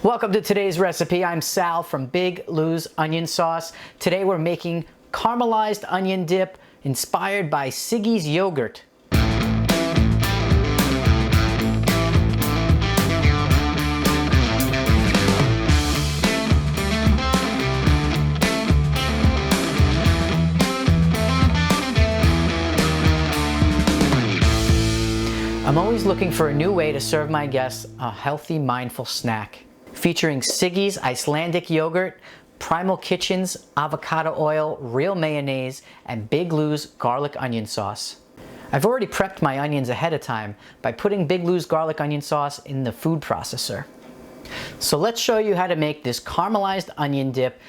Welcome to today's recipe. I'm Sal from Big Lou's Onion Sauce. Today we're making caramelized onion dip inspired by Siggi's yogurt. I'm always looking for a new way to serve my guests a healthy, mindful snack. Featuring Siggi's Icelandic yogurt, Primal Kitchen's avocado oil, real mayonnaise, and Big Lou's garlic onion sauce. I've already prepped my onions ahead of time by putting Big Lou's garlic onion sauce in the food processor. So let's show you how to make this caramelized onion dip.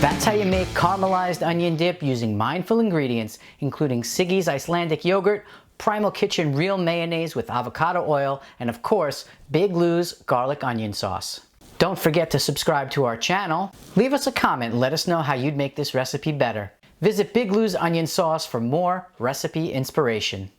That's how you make caramelized onion dip using mindful ingredients, including Siggi's Icelandic yogurt, Primal Kitchen real mayonnaise with avocado oil, and of course, Big Lou's garlic onion sauce. Don't forget to subscribe to our channel. Leave us a comment and let us know how you'd make this recipe better. Visit Big Lou's Onion Sauce for more recipe inspiration.